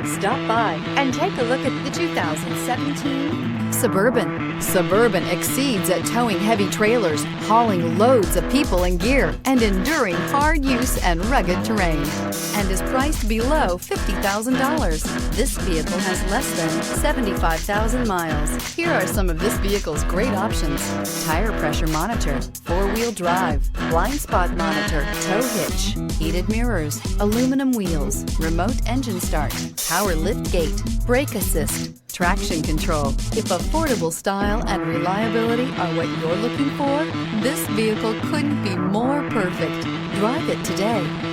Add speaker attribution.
Speaker 1: Stop by and take a look at the 2017 Suburban. Suburban exceeds at towing heavy trailers, hauling loads of people and gear, and enduring hard use and rugged terrain, and is priced below $50,000. This vehicle has less than 75,000 miles. Here are some of this vehicle's great options: tire pressure monitor, four-wheel drive, blind spot monitor, tow hitch, heated mirrors, aluminum wheels, remote engine start, power lift gate, brake assist, traction control. If affordable style and reliability are what you're looking for, this vehicle couldn't be more perfect. Drive it today.